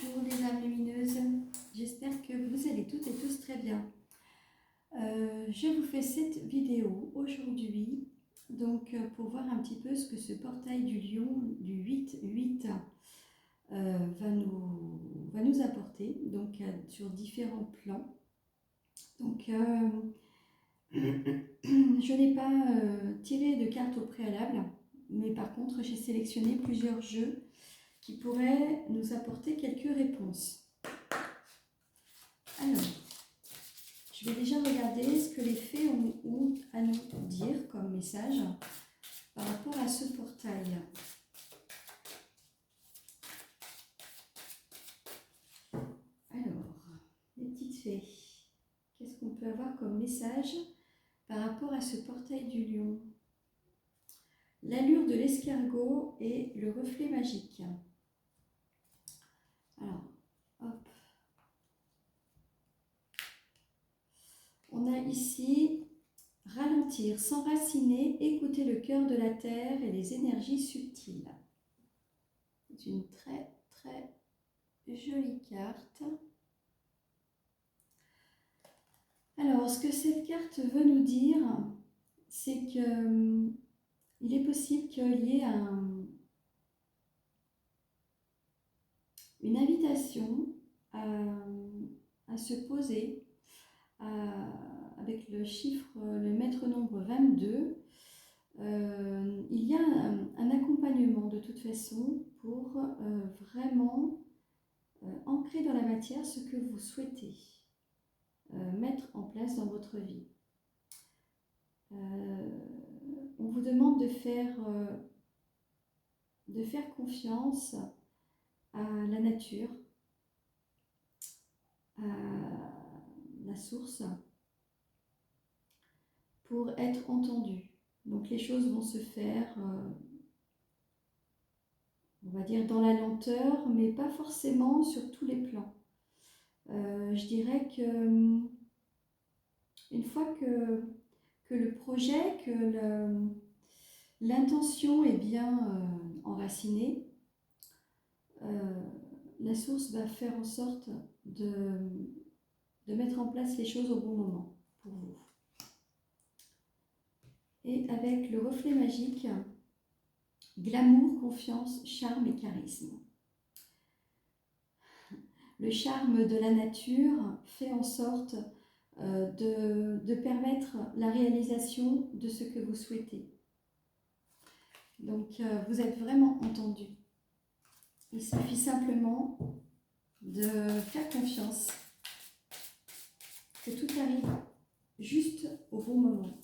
Bonjour les âmes lumineuses, j'espère que vous allez toutes et tous très bien. Je vous fais cette vidéo aujourd'hui donc pour voir un petit peu ce que ce portail du lion du 8-8 va nous apporter donc sur différents plans. Donc je n'ai pas tiré de cartes au préalable, mais par contre j'ai sélectionné plusieurs jeux qui pourraient nous apporter quelques réponses. Alors, je vais déjà regarder ce que les fées ont à nous dire comme message par rapport à ce portail. Alors, les petites fées, qu'est-ce qu'on peut avoir comme message par rapport à ce portail du lion? L'allure de l'escargot et le reflet magique. Alors, hop. On a ici ralentir, s'enraciner, écouter le cœur de la terre et les énergies subtiles. C'est une très très jolie carte. Alors, ce que cette carte veut nous dire, c'est que il est possible qu'il y ait une invitation à se poser avec le chiffre, le maître nombre 22. Il y a un accompagnement de toute façon pour vraiment ancrer dans la matière ce que vous souhaitez mettre en place dans votre vie. On vous demande de faire confiance à la nature, à la source, pour être entendu. Donc les choses vont se faire, on va dire, dans la lenteur, mais pas forcément sur tous les plans. Je dirais que une fois que le projet, que l'intention est bien enracinée, la source va faire en sorte de mettre en place les choses au bon moment pour vous. Et avec le reflet magique, glamour, confiance, charme et charisme. Le charme de la nature fait en sorte de permettre la réalisation de ce que vous souhaitez. Donc vous êtes vraiment entendu. Il suffit simplement de faire confiance que tout arrive juste au bon moment.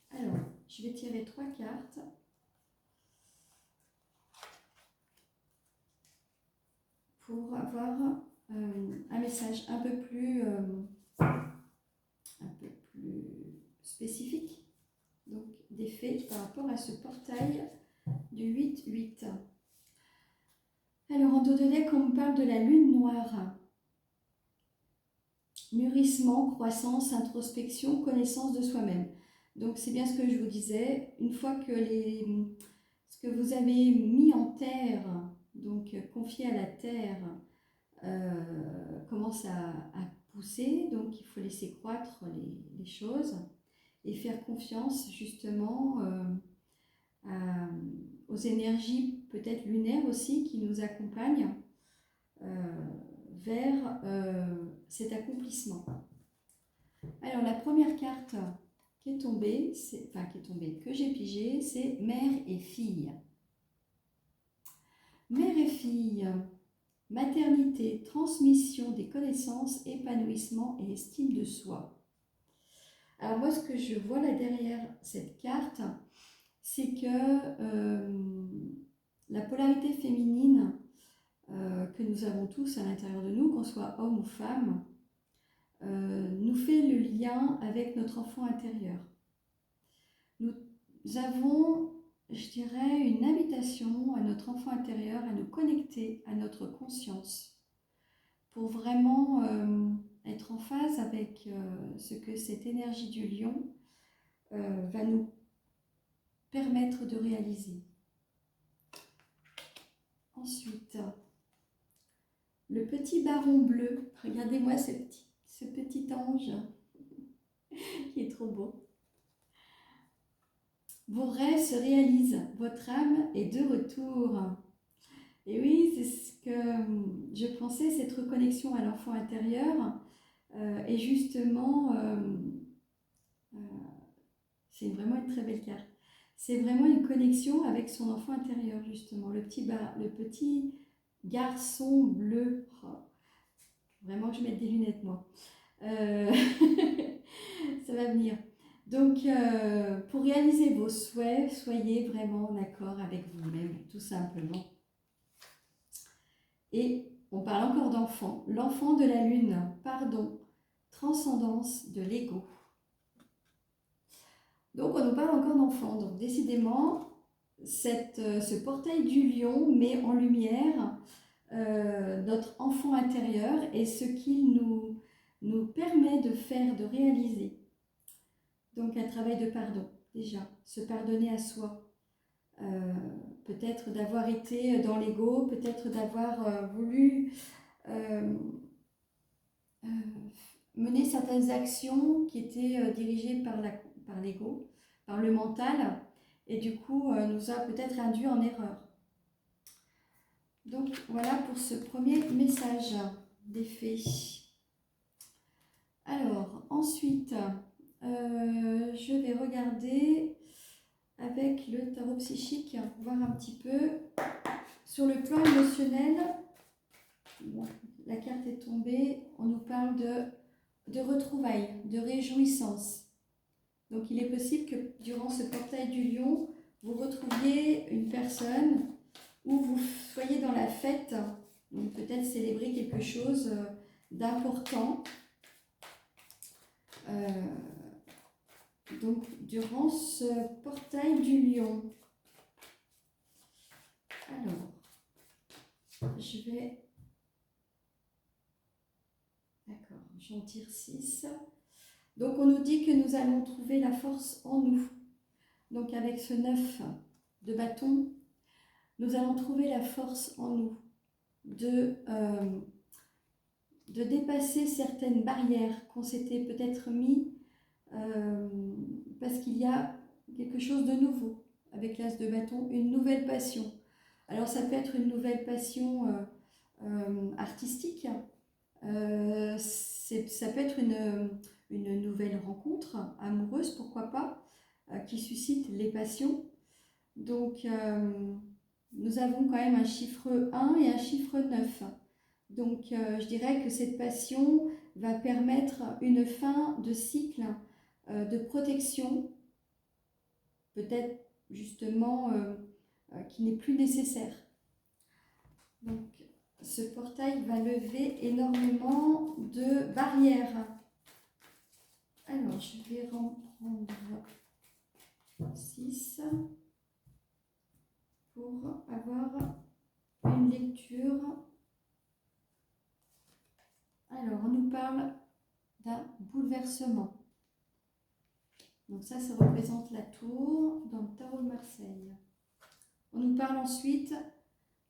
Alors, je vais tirer 3 cartes. Pour avoir un message un peu plus spécifique, donc des faits par rapport à ce portail du 8-8. Alors en dos de deck, on me parle de la lune noire. Mûrissement, croissance, introspection, connaissance de soi-même. Donc c'est bien ce que je vous disais, une fois que ce que vous avez mis en terre, donc confié à la terre, commence à pousser, donc il faut laisser croître les choses et faire confiance justement aux énergies peut-être lunaires aussi qui nous accompagnent vers cet accomplissement. Alors la première carte qui est tombée, que j'ai pigée, c'est mère et fille. Mère et fille, maternité, transmission des connaissances, épanouissement et estime de soi. Alors moi, ce que je vois là derrière cette carte, c'est que la polarité féminine que nous avons tous à l'intérieur de nous, qu'on soit homme ou femme, nous fait le lien avec notre enfant intérieur. Nous avons, je dirais, une invitation à notre enfant intérieur à nous connecter à notre conscience pour vraiment être en phase avec ce que cette énergie du lion va nous permettre de réaliser. Ensuite, le petit baron bleu. Regardez-moi ce petit ange qui est trop beau. Vos rêves se réalisent, votre âme est de retour. Et oui, c'est ce que je pensais, cette reconnexion à l'enfant intérieur. Et justement, c'est vraiment une très belle carte. C'est vraiment une connexion avec son enfant intérieur, justement. Le petit garçon bleu. Oh, vraiment, je vais mettre des lunettes, moi. Ça va venir. Donc, pour réaliser vos souhaits, soyez vraiment en accord avec vous-même, tout simplement. Et on parle encore d'enfant. L'enfant de la lune, pardon, transcendance de l'ego. Donc, on nous parle encore d'enfant. Donc, décidément, ce portail du lion met en lumière notre enfant intérieur et ce qu'il nous permet de faire, de réaliser. Donc, un travail de pardon, déjà, se pardonner à soi. Peut-être d'avoir été dans l'ego, peut-être d'avoir voulu mener certaines actions qui étaient dirigées par l'ego, par le mental, et du coup nous a peut-être induit en erreur. Donc voilà pour ce premier message d'effet. Alors ensuite, je vais regarder avec le tarot psychique, voir un petit peu sur le plan émotionnel. Bon, la carte est tombée, on nous parle de retrouvailles, de réjouissance. Donc il est possible que durant ce portail du lion, vous retrouviez une personne ou vous soyez dans la fête, donc peut-être célébrer quelque chose d'important. Donc durant ce portail du lion. Alors, je vais... D'accord, j'en tire 6. Donc on nous dit que nous allons trouver la force en nous. Donc avec ce 9 de bâton, nous allons trouver la force en nous de dépasser certaines barrières qu'on s'était peut-être mis parce qu'il y a quelque chose de nouveau avec l'as de bâton, une nouvelle passion. Alors ça peut être une nouvelle passion artistique, ça peut être une nouvelle rencontre amoureuse, pourquoi pas, qui suscite les passions. Donc nous avons quand même un chiffre 1 et un chiffre 9. Donc je dirais que cette passion va permettre une fin de cycle de protection, peut-être justement qui n'est plus nécessaire. Donc ce portail va lever énormément de barrières. Alors je vais en prendre 6 pour avoir une lecture. Alors, on nous parle d'un bouleversement. Donc ça représente la tour dans le tarot de Marseille. On nous parle ensuite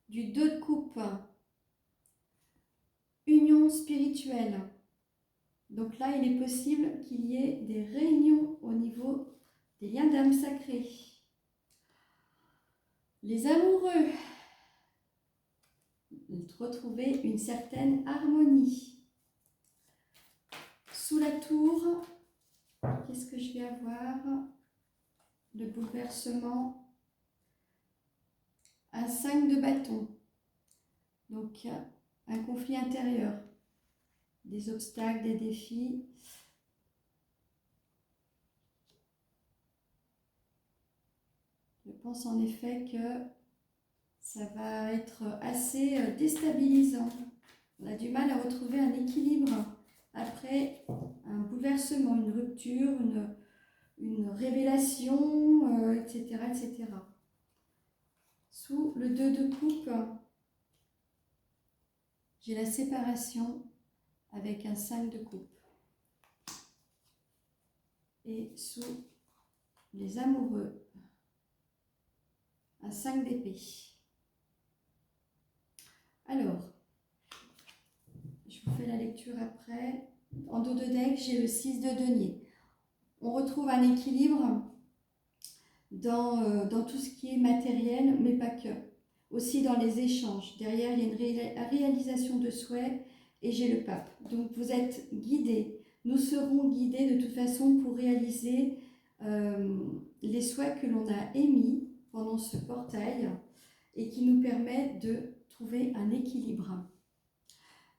du 2 de coupe. Union spirituelle. Donc là, il est possible qu'il y ait des réunions au niveau des liens d'âme sacrés. Les amoureux. Retrouver une certaine harmonie. Sous la tour, qu'est-ce que je vais avoir? Le bouleversement. Un 5 de bâton. Donc, un conflit intérieur. Des obstacles, des défis. Je pense en effet que ça va être assez déstabilisant. On a du mal à retrouver un équilibre après un bouleversement, une rupture, une révélation, etc., etc. Sous le 2 de coupe, j'ai la séparation avec un 5 de coupe. Et sous les amoureux, un 5 d'épée. Alors, lecture après. En dos de deck, j'ai le 6 de denier. On retrouve un équilibre dans tout ce qui est matériel, mais pas que. Aussi dans les échanges. Derrière, il y a une réalisation de souhaits et j'ai le pape. Donc vous êtes guidés. Nous serons guidés de toute façon pour réaliser les souhaits que l'on a émis pendant ce portail et qui nous permettent de trouver un équilibre.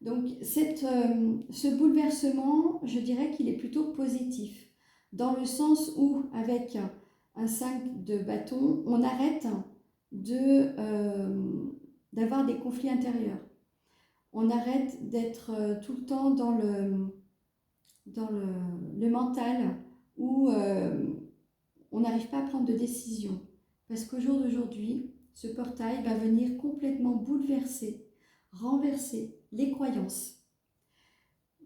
Donc ce bouleversement, je dirais qu'il est plutôt positif, dans le sens où avec un 5 de bâton, on arrête d'avoir des conflits intérieurs. On arrête d'être tout le temps dans le mental où on n'arrive pas à prendre de décision. Parce qu'au jour d'aujourd'hui, ce portail va venir complètement bouleverser, renverser les croyances.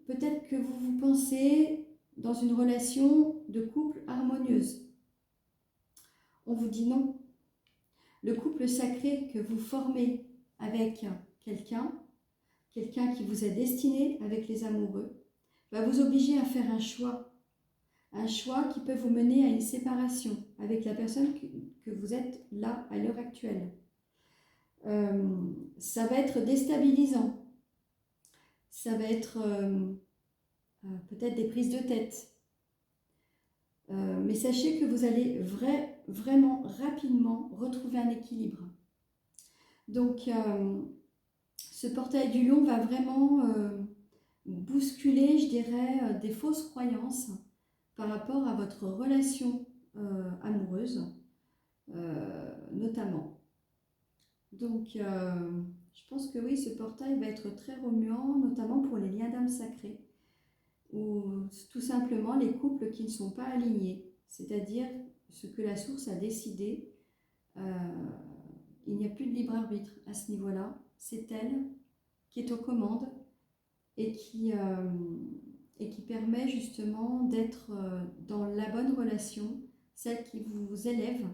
Peut-être que vous pensez dans une relation de couple harmonieuse. On vous dit non. Le couple sacré que vous formez avec quelqu'un qui vous est destiné avec les amoureux, va vous obliger à faire un choix qui peut vous mener à une séparation avec la personne que vous êtes là à l'heure actuelle. Ça va être déstabilisant, ça va être peut-être des prises de tête, mais sachez que vous allez vraiment rapidement retrouver un équilibre. Donc ce portail du lion va vraiment bousculer, je dirais, des fausses croyances par rapport à votre relation amoureuse, notamment. Donc, je pense que oui, ce portail va être très remuant, notamment pour les liens d'âme sacrés, ou tout simplement les couples qui ne sont pas alignés, c'est-à-dire ce que la source a décidé. Il n'y a plus de libre arbitre à ce niveau-là, c'est elle qui est aux commandes et qui permet justement d'être dans la bonne relation, celle qui vous élève,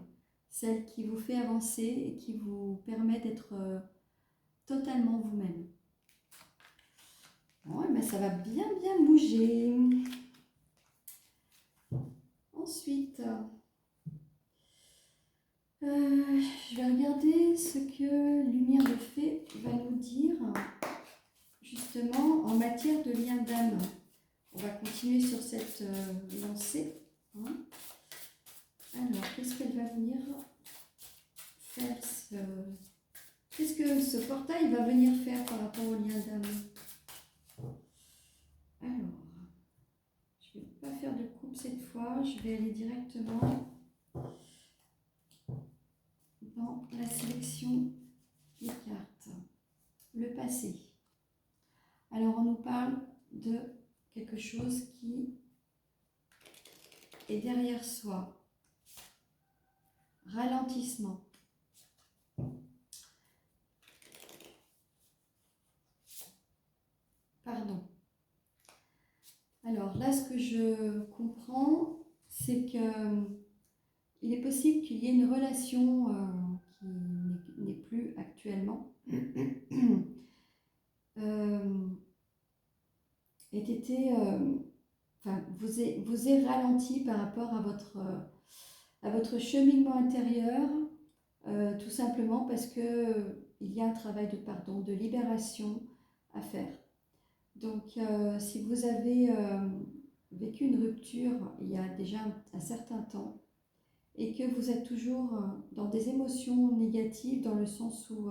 celle qui vous fait avancer et qui vous permet d'être totalement vous-même. Ouais, ben ça va bien bouger. Ensuite, je vais regarder ce que Lumière de Fée va nous dire justement en matière de lien d'âme. On va continuer sur cette lancée. Hein. Alors, qu'est-ce qu'elle va venir faire Qu'est-ce que ce portail va venir faire par rapport au lien d'âme? Alors, je ne vais pas faire de coupe cette fois, je vais aller directement dans la sélection des cartes. Le passé. Alors, on nous parle de quelque chose qui est derrière soi. Ralentissement. Pardon. Alors là, ce que je comprends, c'est qu'il est possible qu'il y ait une relation qui n'est plus actuellement vous est ralenti par rapport à votre cheminement intérieur, tout simplement parce que il y a un travail de pardon, de libération à faire. Donc, si vous avez vécu une rupture il y a déjà un certain temps et que vous êtes toujours dans des émotions négatives, dans le sens où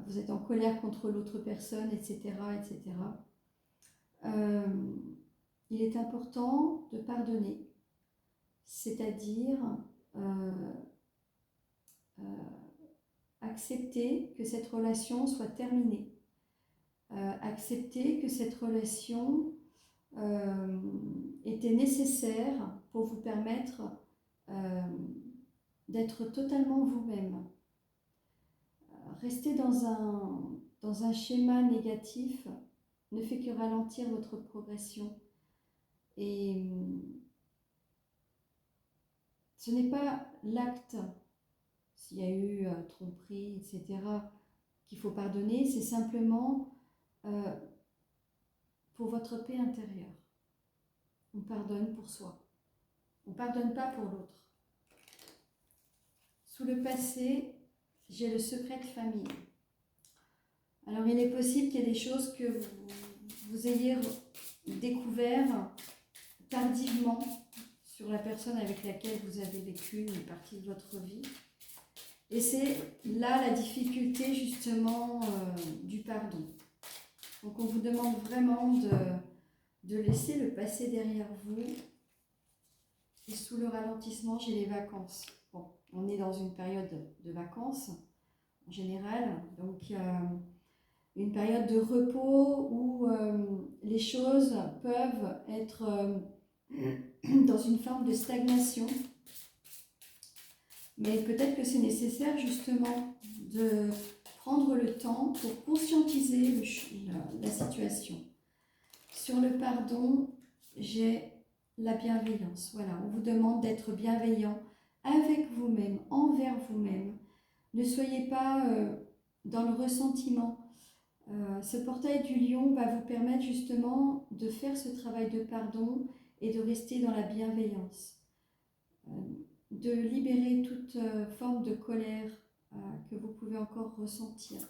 vous êtes en colère contre l'autre personne, etc., etc., il est important de pardonner, c'est-à-dire accepter que cette relation soit terminée. Accepter que cette relation était nécessaire pour vous permettre d'être totalement vous-même. Rester dans un schéma négatif ne fait que ralentir votre progression. Et ce n'est pas l'acte, s'il y a eu tromperie, etc., qu'il faut pardonner, c'est simplement pour votre paix intérieure. On pardonne pour soi. On ne pardonne pas pour l'autre. Sous le passé, j'ai le secret de famille. Alors, il est possible qu'il y ait des choses que vous ayez découvert tardivement sur la personne avec laquelle vous avez vécu une partie de votre vie. Et c'est là la difficulté justement du pardon. Donc on vous demande vraiment de laisser le passé derrière vous. Et sous le ralentissement, j'ai les vacances. Bon, on est dans une période de vacances en général, donc une période de repos où les choses peuvent être dans une forme de stagnation. Mais peut-être que c'est nécessaire justement de prendre le temps pour conscientiser la situation. Sur le pardon, j'ai la bienveillance. Voilà, on vous demande d'être bienveillant avec vous-même, envers vous-même. Ne soyez pas dans le ressentiment. Ce portail du lion va vous permettre justement de faire ce travail de pardon et de rester dans la bienveillance. De libérer toute forme de colère que vous pouvez encore ressentir.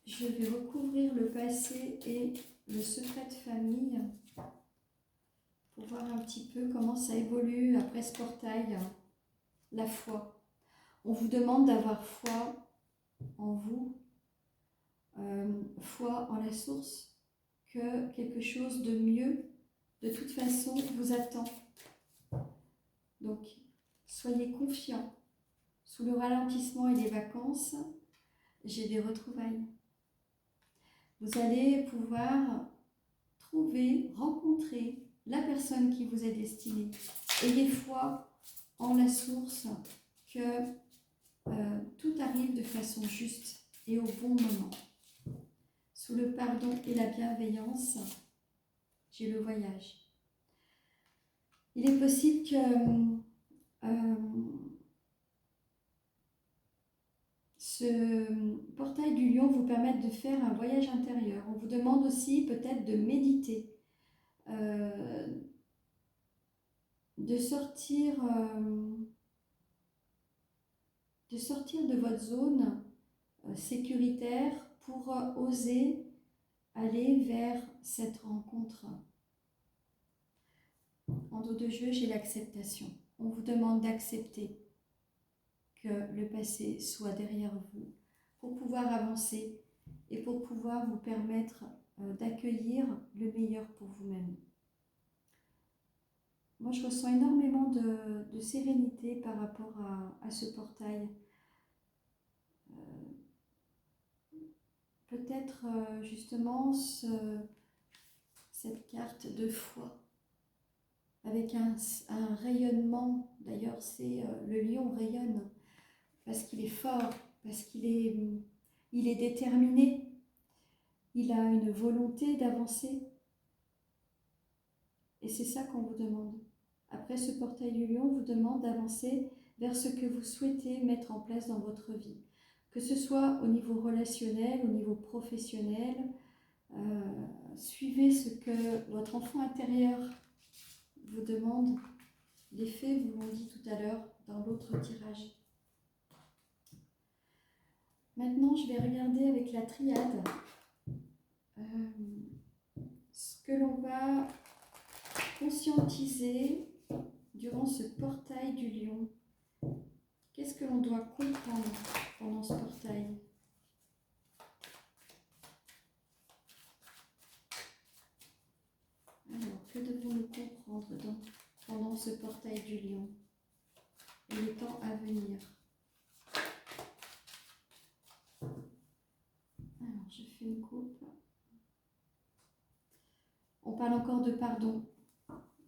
Je vais recouvrir le passé et le secret de famille pour voir un petit peu comment ça évolue après ce portail. La foi. On vous demande d'avoir foi en vous, foi en la source, que quelque chose de mieux, de toute façon, vous attend. Donc, soyez confiants. Sous le ralentissement et les vacances, j'ai des retrouvailles. Vous allez pouvoir trouver, rencontrer la personne qui vous est destinée. Ayez foi en la source que tout arrive de façon juste et au bon moment. Sous le pardon et la bienveillance, j'ai le voyage. Il est possible que ce portail du lion vous permette de faire un voyage intérieur. On vous demande aussi peut-être de méditer, de sortir de votre zone sécuritaire pour oser aller vers cette rencontre. En dos de jeu, j'ai l'acceptation. On vous demande d'accepter que le passé soit derrière vous pour pouvoir avancer et pour pouvoir vous permettre d'accueillir le meilleur pour vous-même. Moi, je ressens énormément de sérénité par rapport à ce portail. Peut-être justement cette carte de foi avec un rayonnement. D'ailleurs, c'est le lion rayonne parce qu'il est fort, parce qu'il est déterminé, il a une volonté d'avancer. Et c'est ça qu'on vous demande. Après ce portail du lion, on vous demande d'avancer vers ce que vous souhaitez mettre en place dans votre vie. Que ce soit au niveau relationnel, au niveau professionnel, suivez ce que votre enfant intérieur vous demande. Les fées vous l'ont dit tout à l'heure dans l'autre tirage. Maintenant, je vais regarder avec la triade ce que l'on va conscientiser durant ce portail du lion. Qu'est-ce que l'on doit comprendre pendant ce portail ? Alors, que devons-nous comprendre pendant ce portail du lion et les temps à venir ? Alors, je fais une coupe. On parle encore de pardon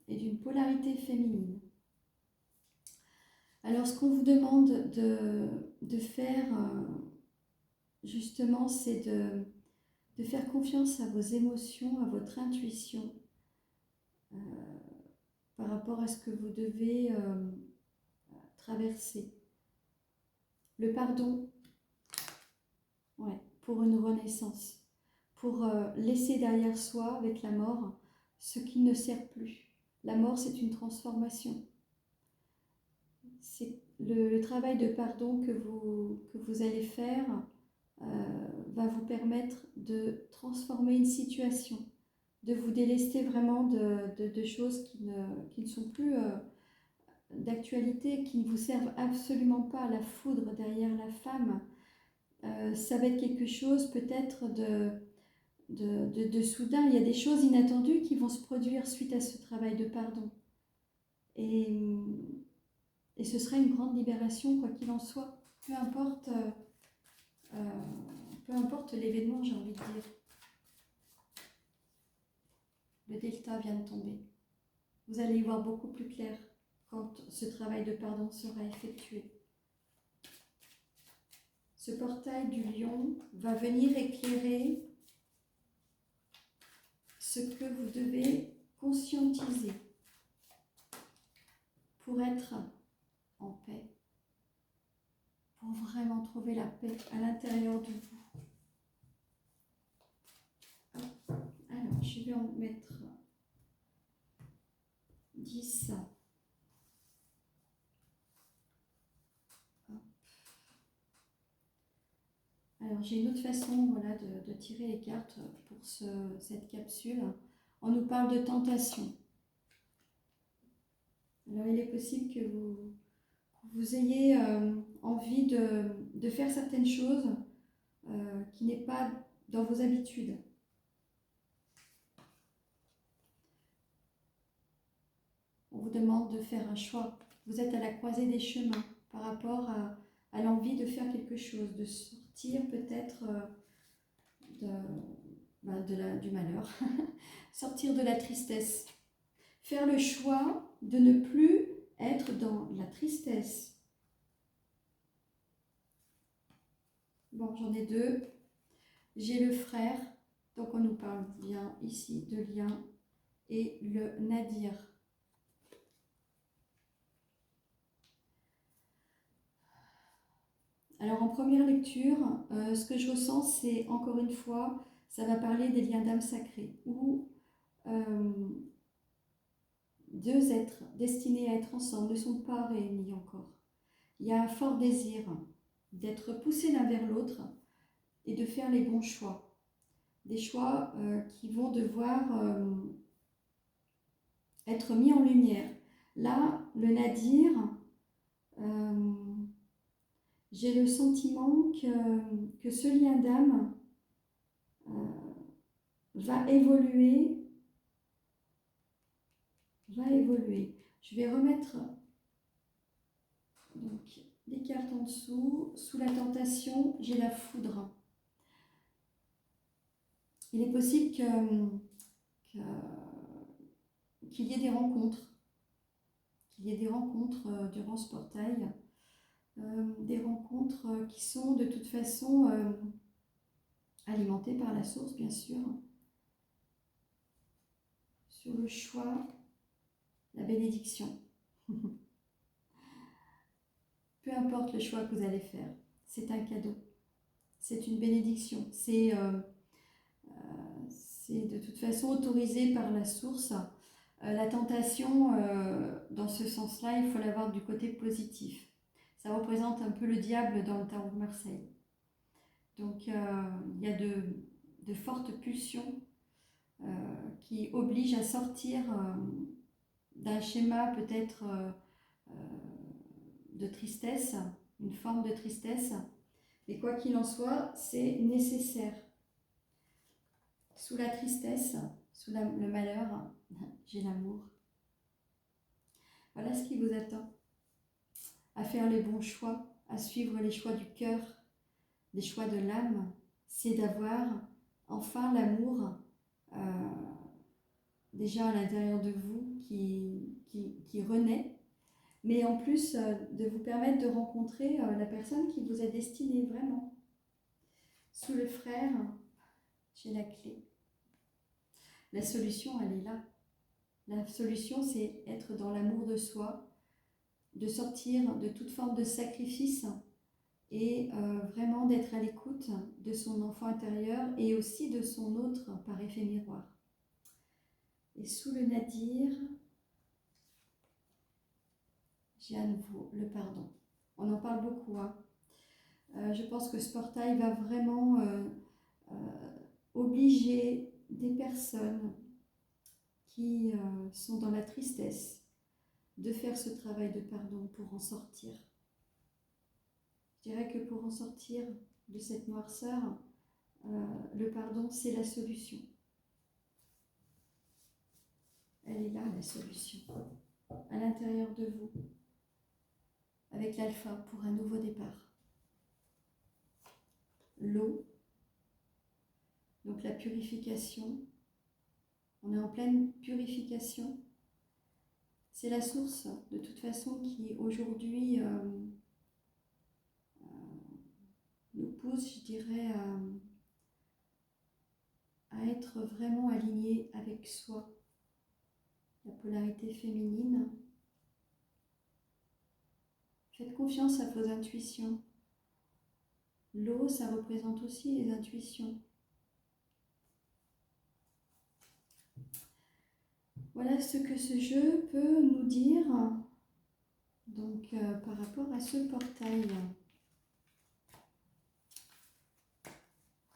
et d'une polarité féminine. Alors, ce qu'on vous demande de faire, justement, c'est de faire confiance à vos émotions, à votre intuition, par rapport à ce que vous devez traverser. Le pardon, ouais, pour une renaissance, pour laisser derrière soi, avec la mort, ce qui ne sert plus. La mort, c'est une transformation. C'est le travail de pardon que vous allez faire va vous permettre de transformer une situation, de vous délester vraiment de choses qui ne sont plus d'actualité, qui ne vous servent absolument pas à la foudre derrière la femme. Ça va être quelque chose peut-être de soudain. Il y a des choses inattendues qui vont se produire suite à ce travail de pardon. Et ce sera une grande libération, quoi qu'il en soit. Peu importe, peu importe l'événement, j'ai envie de dire. Le delta vient de tomber. Vous allez y voir beaucoup plus clair quand ce travail de pardon sera effectué. Ce portail du lion va venir éclairer ce que vous devez conscientiser pour être en paix, pour vraiment trouver la paix à l'intérieur de vous. Alors, je vais en mettre 10. Alors, j'ai une autre façon voilà, de tirer les cartes pour cette capsule. On nous parle de tentation. Alors, il est possible que vous ayez envie de faire certaines choses qui n'est pas dans vos habitudes. On vous demande de faire un choix. Vous êtes à la croisée des chemins par rapport à l'envie de faire quelque chose, de sortir peut-être du malheur, sortir de la tristesse. Faire le choix de ne plus être dans la tristesse. Bon, j'en ai 2. J'ai le frère, donc on nous parle bien ici de lien, et le nadir. Alors en première lecture, ce que je ressens, c'est encore une fois, ça va parler des liens d'âme sacrés, où 2 êtres destinés à être ensemble ne sont pas réunis encore. Il y a un fort désir d'être poussés l'un vers l'autre et de faire les bons choix. Des choix qui vont devoir être mis en lumière. Là, le nadir, j'ai le sentiment que ce lien d'âme va évoluer. Je vais remettre donc, les cartes en dessous. Sous la tentation, j'ai la foudre. Il est possible qu'il y ait des rencontres. Durant ce portail. Des rencontres qui sont de toute façon alimentées par la source, bien sûr. Sur le choix, la bénédiction. Peu importe le choix que vous allez faire, c'est un cadeau. C'est une bénédiction. C'est de toute façon autorisé par la source. La tentation, dans ce sens-là, il faut l'avoir du côté positif. Ça représente un peu le diable dans le tarot de Marseille. Donc, il y a de fortes pulsions qui obligent à sortir d'un schéma peut-être de tristesse, une forme de tristesse. Mais quoi qu'il en soit, c'est nécessaire. Sous la tristesse, sous le malheur, j'ai l'amour. Voilà ce qui vous attend. À faire les bons choix, à suivre les choix du cœur, les choix de l'âme, c'est d'avoir enfin l'amour déjà à l'intérieur de vous qui renaît, mais en plus de vous permettre de rencontrer la personne qui vous est destinée vraiment. Sous le frère, j'ai la clé. La solution, elle est là. La solution, c'est être dans l'amour de soi, de sortir de toute forme de sacrifice et vraiment d'être à l'écoute de son enfant intérieur et aussi de son autre par effet miroir. Et sous le nadir, j'ai à nouveau le pardon. On en parle beaucoup, hein. Je pense que ce portail va vraiment obliger des personnes qui sont dans la tristesse de faire ce travail de pardon pour en sortir. Je dirais que pour en sortir de cette noirceur, le pardon, c'est la solution. Elle est là, la solution, à l'intérieur de vous, avec l'alpha pour un nouveau départ. L'eau, donc la purification, on est en pleine purification. C'est la source, de toute façon, qui aujourd'hui nous pousse, je dirais, à être vraiment aligné avec soi. La polarité féminine. Faites confiance à vos intuitions. L'eau, ça représente aussi les intuitions. Voilà ce que ce jeu peut nous dire donc, par rapport à ce portail.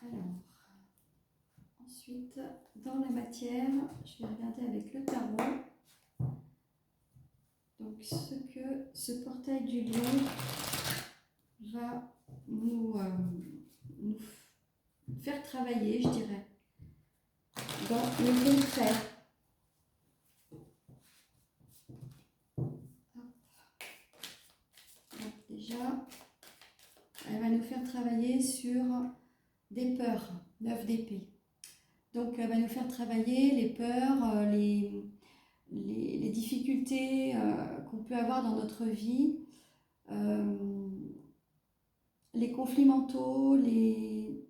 Alors, ensuite, dans la matière, je vais regarder avec le tarot. Donc, ce que ce portail du lion va nous faire travailler, je dirais, dans le concret. Donc, déjà, elle va nous faire travailler sur des peurs, 9 d'épée. Donc, elle va nous faire travailler les peurs, les difficultés qu'on peut avoir dans notre vie, les conflits mentaux, les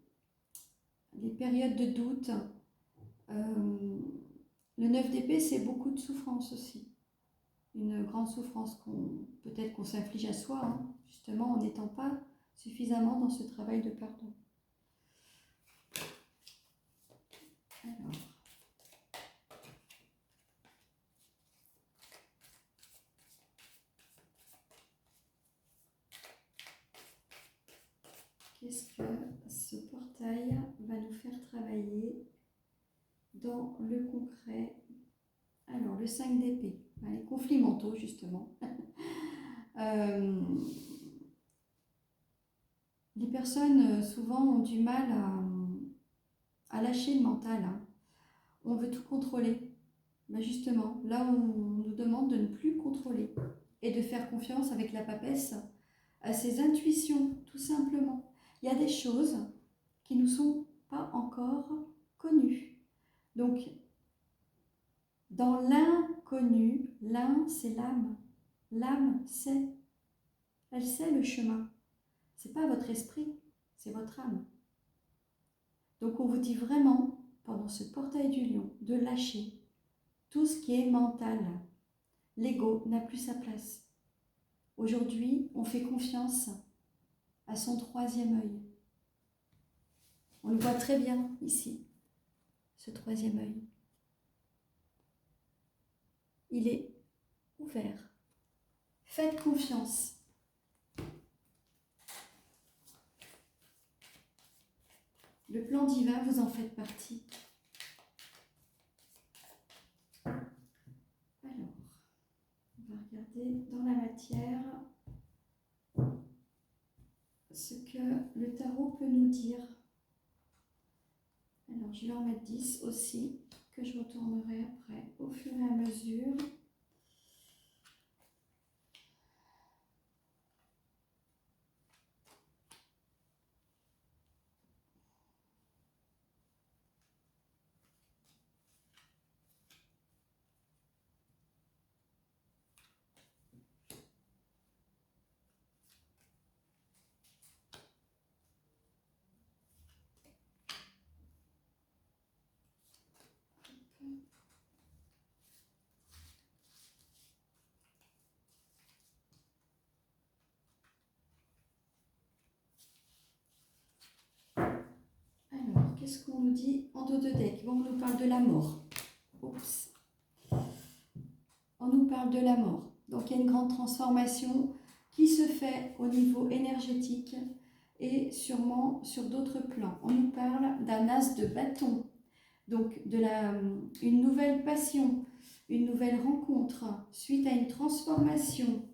périodes de doute. Le 9 d'épée, c'est beaucoup de souffrance aussi. Une grande souffrance peut-être qu'on s'inflige à soi, hein, justement en n'étant pas suffisamment dans ce travail de pardon. Alors. Qu'est-ce que ce portail va nous faire travailler dans le concret? Alors, le 5 d'épée, les conflits mentaux, justement. Les personnes, souvent, ont du mal à lâcher le mental. Hein. On veut tout contrôler. Ben justement, là, on nous demande de ne plus contrôler et de faire confiance avec la papesse à ses intuitions, tout simplement. Il y a des choses qui ne nous sont pas encore connues. Donc, dans l'inconnu, l'un, c'est l'âme. L'âme sait. Elle sait le chemin. Ce n'est pas votre esprit, c'est votre âme. Donc, on vous dit vraiment, pendant ce portail du lion, de lâcher tout ce qui est mental. L'ego n'a plus sa place. Aujourd'hui, on fait confiance à son troisième œil. On le voit très bien ici, ce troisième œil. Il est ouvert. Faites confiance. Le plan divin, vous en faites partie. Alors, on va regarder dans la matière ce que le tarot peut nous dire. Alors, je vais en mettre 10 aussi, que je retournerai après au fur et à mesure. qu'est-ce qu'on nous dit en dos de deck? Bon, on nous parle de la mort. Oups. On nous parle de la mort. Donc, il y a une grande transformation qui se fait au niveau énergétique et sûrement sur d'autres plans. On nous parle d'un as de bâton. Donc, une nouvelle passion, une nouvelle rencontre suite à une transformation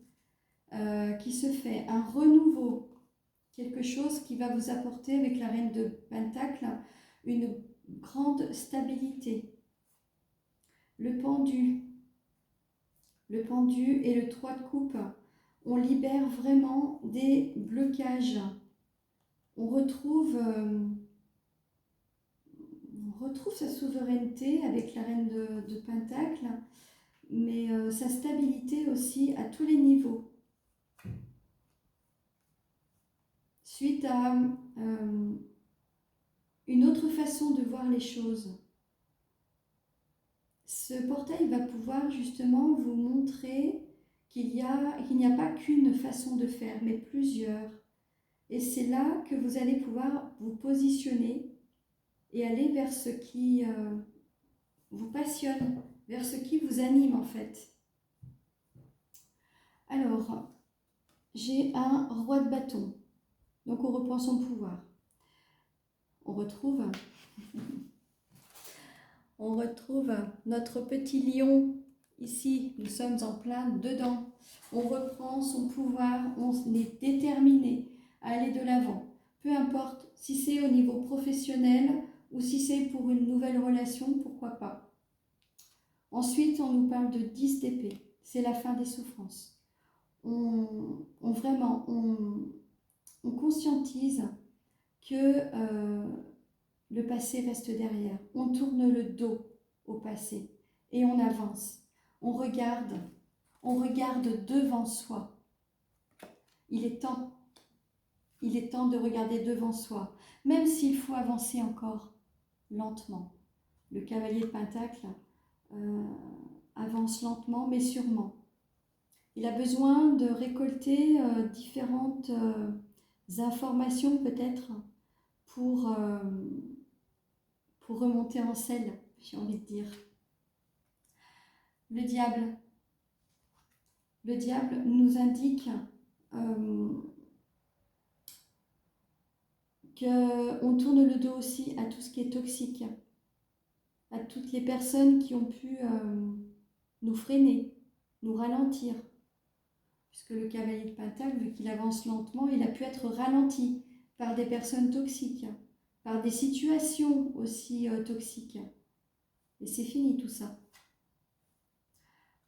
qui se fait, un renouveau, quelque chose qui va vous apporter avec la reine de Pentacle une grande stabilité. Le pendu et le 3 de coupe, on libère vraiment des blocages. On retrouve sa souveraineté avec la reine de Pentacle, mais sa stabilité aussi à tous les niveaux. Suite à une autre façon de voir les choses. Ce portail va pouvoir justement vous montrer qu'il n'y a pas qu'une façon de faire, mais plusieurs. Et c'est là que vous allez pouvoir vous positionner et aller vers ce qui vous passionne, vers ce qui vous anime en fait. Alors, j'ai un roi de bâton. Donc on reprend son pouvoir. On retrouve notre petit lion. Ici, nous sommes en plein dedans. On reprend son pouvoir, on est déterminé à aller de l'avant. Peu importe si c'est au niveau professionnel ou si c'est pour une nouvelle relation, pourquoi pas. Ensuite, on nous parle de 10 d'épée. C'est la fin des souffrances. On conscientise que le passé reste derrière. On tourne le dos au passé et on avance. On regarde devant soi. Il est temps de regarder devant soi, même s'il faut avancer encore lentement. Le cavalier de Pentacle avance lentement mais sûrement. Il a besoin de récolter différentes informations peut-être pour remonter en selle, j'ai envie de dire. Le diable nous indique qu'on tourne le dos aussi à tout ce qui est toxique, à toutes les personnes qui ont pu nous freiner, nous ralentir. Puisque le cavalier de Pentacle, vu qu'il avance lentement, il a pu être ralenti par des personnes toxiques, par des situations aussi toxiques. Et c'est fini tout ça.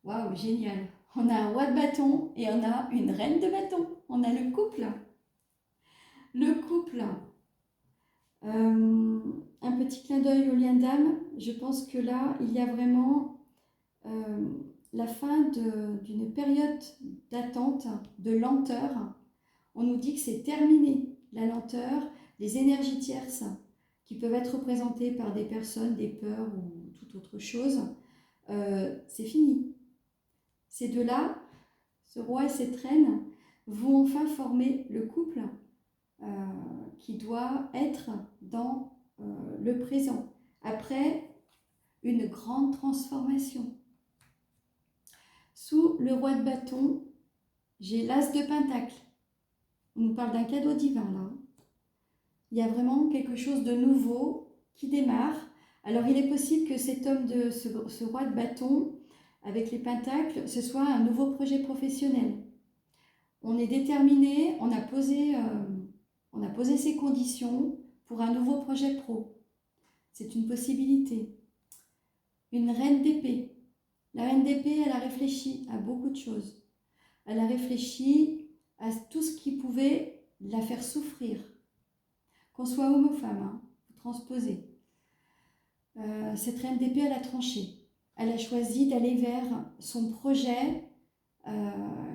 Waouh, génial. On a un roi de bâton et on a une reine de bâton. On a le couple. Le couple. Un petit clin d'œil au lien d'âme. Je pense que là, il y a vraiment la fin d'une période d'attente, de lenteur. On nous dit que c'est terminé, la lenteur, les énergies tierces qui peuvent être représentées par des personnes, des peurs ou toute autre chose. C'est fini. Ces deux-là, ce roi et cette reine, vont enfin former le couple qui doit être dans le présent, après une grande transformation. Sous le roi de bâton, j'ai l'as de Pentacle. On nous parle d'un cadeau divin là. Il y a vraiment quelque chose de nouveau qui démarre. Alors il est possible que cet homme, ce roi de bâton, avec les pentacles, ce soit un nouveau projet professionnel. On est déterminé, on a posé ses conditions pour un nouveau projet pro. C'est une possibilité. Une reine d'épée. La reine d'épée, elle a réfléchi à beaucoup de choses. Elle a réfléchi à tout ce qui pouvait la faire souffrir. Qu'on soit homme ou femme, hein, vous transposez. Cette reine d'épée, elle a tranché. Elle a choisi d'aller vers son projet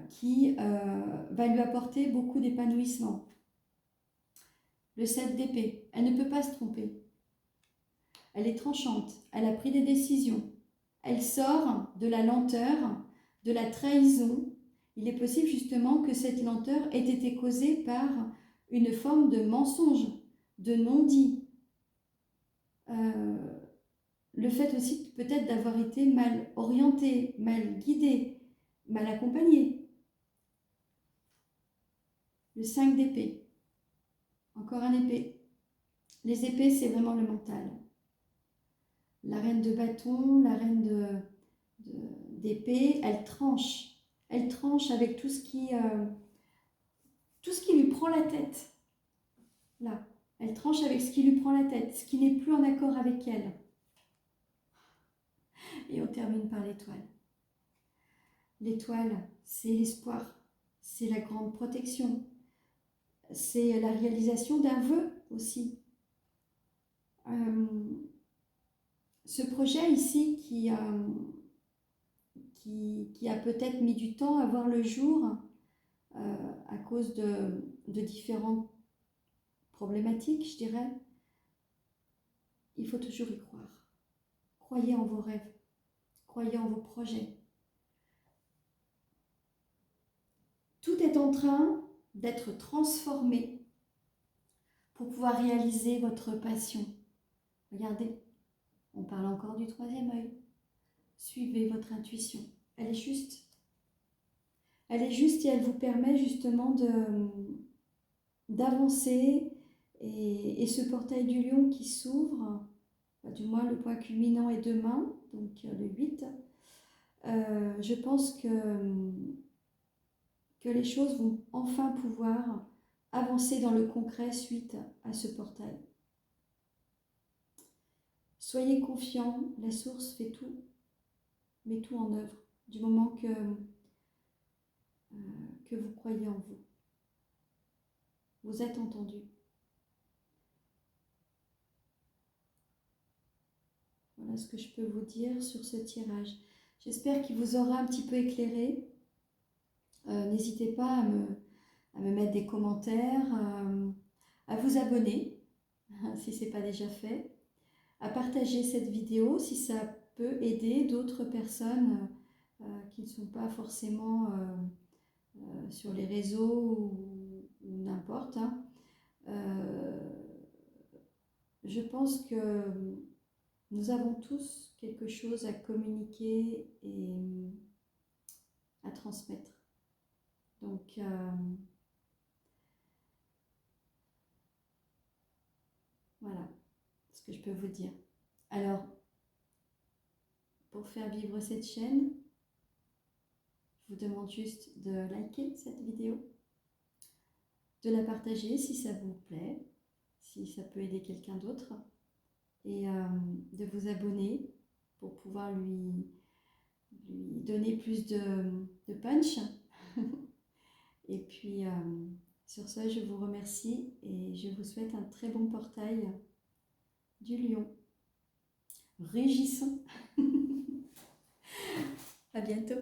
qui va lui apporter beaucoup d'épanouissement. Le 7 d'épée, elle ne peut pas se tromper. Elle est tranchante, elle a pris des décisions. Elle sort de la lenteur, de la trahison. Il est possible justement que cette lenteur ait été causée par une forme de mensonge, de non-dit. le fait aussi peut-être d'avoir été mal orienté, mal guidé, mal accompagné. Le 5 d'épée. Encore un épée. Les épées, c'est vraiment le mental. La reine de bâton, la reine d'épée, elle tranche. Elle tranche avec tout ce qui lui prend la tête. Là, elle tranche avec ce qui lui prend la tête, ce qui n'est plus en accord avec elle. Et on termine par l'étoile. L'étoile, c'est l'espoir, c'est la grande protection, c'est la réalisation d'un vœu aussi. Ce projet ici qui a peut-être mis du temps à voir le jour à cause de différentes problématiques, je dirais, il faut toujours y croire. Croyez en vos rêves, croyez en vos projets. Tout est en train d'être transformé pour pouvoir réaliser votre passion. Regardez, on parle encore du troisième œil. Suivez votre intuition. Elle est juste. Elle est juste et elle vous permet justement d'avancer. Et ce portail du lion qui s'ouvre, du moins le point culminant est demain, donc le 8, je pense que les choses vont enfin pouvoir avancer dans le concret suite à ce portail. Soyez confiants, la source fait tout, met tout en œuvre, du moment que vous croyez en vous. Vous êtes entendu. Voilà ce que je peux vous dire sur ce tirage. J'espère qu'il vous aura un petit peu éclairé. N'hésitez pas à me mettre des commentaires, à vous abonner si ce n'est pas déjà fait, à partager cette vidéo si ça peut aider d'autres personnes qui ne sont pas forcément sur les réseaux ou n'importe. Je pense que nous avons tous quelque chose à communiquer et à transmettre. Donc, voilà ce que je peux vous dire. Alors, pour faire vivre cette chaîne, je vous demande juste de liker cette vidéo, de la partager si ça vous plaît, si ça peut aider quelqu'un d'autre, et de vous abonner pour pouvoir lui donner plus de punch. Et puis, sur ce, je vous remercie et je vous souhaite un très bon portail du lion. Régissons. À bientôt.